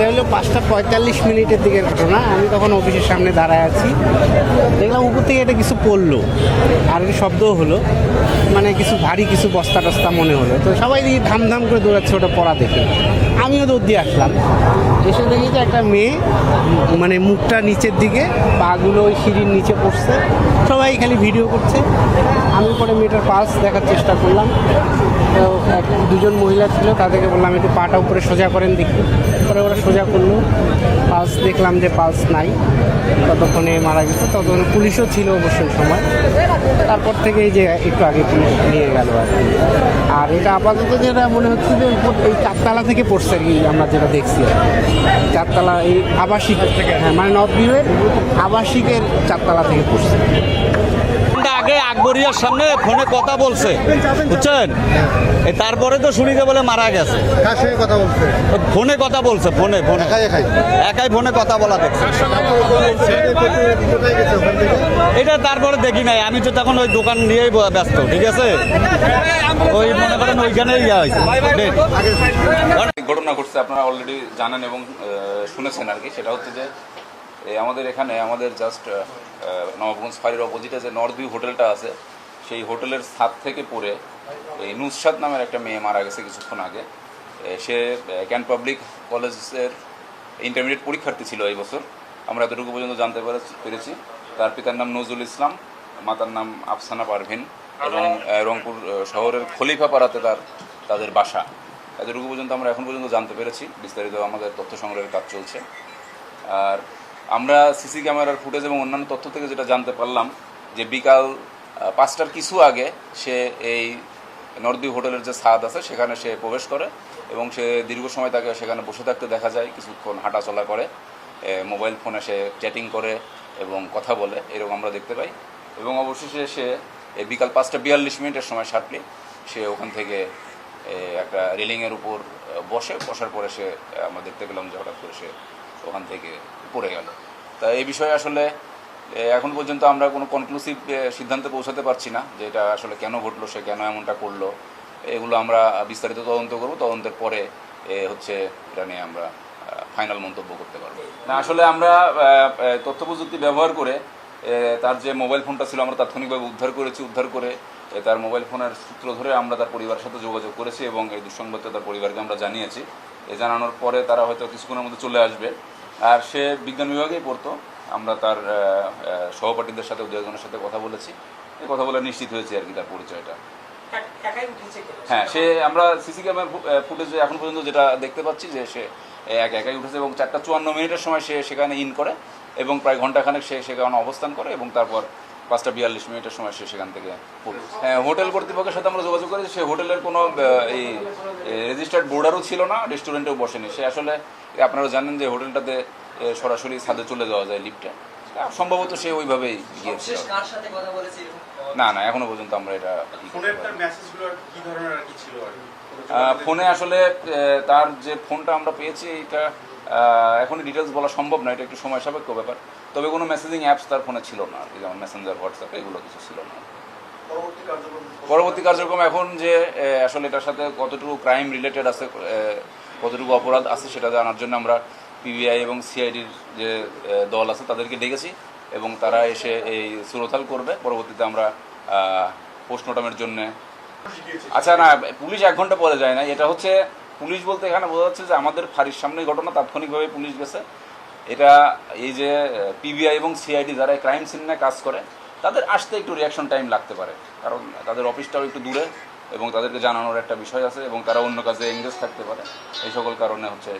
এটা হলো 5:45 দিকের ঘটনা। আমি তখন অফিসের সামনে দাঁড়ায় আছি, দেখলাম উপর থেকে এটা কিছু পড়লো আর একটা শব্দও হলো, মানে কিছু ভারী কিছু বস্তা টস্তা মনে হলো। তো সবাই দিকে ধাম করে দৌড়াচ্ছে ওটা পড়া দেখে। আমিও দৌড় দিয়ে আসলাম, এসে দেখি যে একটা মেয়ে মানে মুখটা নিচের দিকে, পাগুলো ওই সিঁড়ির নিচে পড়ছে। সবাই খালি ভিডিও করছে। আমি পরে মেয়েটার পালস দেখার চেষ্টা করলাম। তো দুজন মহিলা ছিল, তাদেরকে বললাম একটু পাটা উপরে সোজা করেন দেখি। পরে ওরা সোজা করলো, পালস দেখলাম যে পালস নাই, ততক্ষণে মারা গেছে। ততক্ষণে পুলিশও ছিল অবশ্যই সময়। তারপর থেকে এই যে একটু আগে পুলিশ নিয়ে গেল আর কি। আর এটা আপাতত যেটা মনে হচ্ছে যে এই 4তলা থেকে পড়ছে আর কি, আমরা যেটা দেখছি 4তলা এই আবাসিক থেকে, হ্যাঁ মানে নর্থ ভিউয়ের আবাসিকের 4তলা থেকে পড়ছে। আগে আকবরিয়ার সামনে ফোনে কথা বলছে, বুঝছেন? তারপরে তো শুনিতে বলে মারা গেছে। কার সঙ্গে কথা বলছে? ফোনে কথা বলছে, ফোনে একাই ফোনে কথা বলা দেখছে। এটা তারপরে দেখি নাই, আমি তো তখন ওই দোকান নিয়েই ব্যস্ত। ঠিক আছে, ওই মনে করেন ওইখানে ঘটনা ঘটছে, আপনারা অলরেডি জানেন এবং শুনেছেন আর কি। সেটা হচ্ছে যে আমাদের এখানে আমাদের জাস্ট নবাবগঞ্জ ফাঁড়ির অপোজিটে যে নর্থ ভিউ হোটেলটা আছে, সেই হোটেলের ছাদ থেকে পড়ে এই নুসরাত নামের একটা মেয়ে মারা গেছে কিছুক্ষণ আগে। সে ক্যান পাবলিক কলেজের ইন্টারমিডিয়েট পরীক্ষার্থী ছিল এই বছর, আমরা এতটুকু পর্যন্ত জানতে পেরেছি। তার পিতার নাম নজরুল ইসলাম, মাতার নাম আফসানা পারভিন, এবং রংপুর শহরের খলিফাপাড়াতে তাদের বাসা। এতটুকু পর্যন্ত আমরা এখন পর্যন্ত জানতে পেরেছি। বিস্তারিত আমাদের তথ্য সংগ্রহের কাজ চলছে। আর আমরা সিসি ক্যামেরার ফুটেজ এবং অন্যান্য তথ্য থেকে যেটা জানতে পারলাম যে বিকাল 5টার কিছু আগে সে এই নর্থ ভিউ হোটেলের যে ছাদ আছে সেখানে সে প্রবেশ করে এবং সে দীর্ঘ সময় তাকে সেখানে বসে থাকতে দেখা যায়। কিছুক্ষণ হাঁটাচলা করে, মোবাইল ফোনে সে চ্যাটিং করে এবং কথা বলে, এরকম আমরা দেখতে পাই। এবং অবশেষে সে বিকাল 5:42 সময় শার্পলি সে ওখান থেকে একটা রেলিংয়ের উপর বসার পরে সে আমরা দেখতে পেলাম যে হঠাৎ করে সে ওখান থেকে পড়ে গেল। তা এই বিষয়ে আসলে এখন পর্যন্ত আমরা কোনো কনক্লুসিভ সিদ্ধান্তে পৌঁছাতে পারছি না যে এটা আসলে কেন ঘটলো, সে কেন এমনটা করলো। এগুলো আমরা বিস্তারিত তদন্ত করব, তদন্তের পরে হচ্ছে এটা নিয়ে আমরা ফাইনাল মন্তব্য করতে পারবো। না আসলে আমরা তথ্য প্রযুক্তি ব্যবহার করে তার যে মোবাইল ফোনটা ছিল আমরা তাৎক্ষণিকভাবে উদ্ধার করে তার মোবাইল ফোনের সূত্র ধরে আমরা তার পরিবারের সাথে যোগাযোগ করেছি এবং এই দুঃসংবাদটা তার পরিবারকে আমরা জানিয়েছি। জানানোর পরে তারা হয়তো কিছুক্ষণের মধ্যে চলে আসবে। আর সে বিজ্ঞান বিভাগেই পড়তো। আমরা তার সহপাঠীদের সাথে দু একজনের সাথে কথা বলেছি, এই কথা বলে নিশ্চিত হয়েছে আর কি তার পরিচয়টা। হ্যাঁ, সে আমরা সিসি ক্যামেরা ফুটেজে এখন পর্যন্ত যেটা দেখতে পাচ্ছি যে সে একাই উঠেছে এবং 4:54 সময় সে সেখানে ইন করে এবং প্রায় ঘন্টাখানেক সে সেখানে অবস্থান করে এবং তারপর 5:42 সময় সে সেখান থেকে পড়ে। হ্যাঁ, হোটেল কর্তৃপক্ষের সাথে আমরা যোগাযোগ করেছি। সে হোটেলের কোনো এই রেজিস্টার্ড বোর্ডারও ছিল না, রেস্টুরেন্টেও বসেনি। সে আসলে আপনারা জানেন যে হোটেলটাতে সরাসরি ছাদে চলে যাওয়া যায় লিফটে, সম্ভবত সে ওইভাবেই গিয়েছিল। না এখনো পর্যন্ত আমরা এটা ফোনে আসলে তার যে ফোনটা আমরা পেয়েছি এটা এখনই ডিটেলস বলা সম্ভব না, এটা একটু সময় সাপেক্ষ ব্যাপার। তবে কোনো মেসেজিং অ্যাপস তার ফোনে ছিল না, যেমন মেসেঞ্জার, হোয়াটসঅ্যাপ এগুলো কিছু ছিল না। পরবর্তী কার্যক্রম এখন যে আসলে এটার সাথে কতটুকু ক্রাইম রিলেটেড আছে, কতটুকু অপরাধ আছে সেটা জানার জন্য আমরা পিবিআই এবং সিআইডির যে দল আছে তাদেরকে ডেকেছি এবং তারা এসে এই সুরতাল করবে। পরবর্তীতে আমরা পোস্টমর্টমের জন্য আচ্ছা না, পুলিশ 1 ঘন্টা পরে যায় না। এটা হচ্ছে পুলিশ বলতে এখানে বোঝা যাচ্ছে যে আমাদের ফাঁড়ির সামনেই ঘটনা, তাৎক্ষণিকভাবে পুলিশ গেছে। এটা এই যে পিবিআই এবং সিআইডি যারা ক্রাইম সিনে কাজ করে তাদের আসতে একটু রিয়াকশন টাইম লাগতে পারে, কারণ তাদের অফিসটাও একটু দূরে এবং তাদেরকে জানানোর একটা বিষয় আছে এবং তারা অন্য কাজে এঙ্গেজ থাকতে পারে। এই সকল কারণে হচ্ছে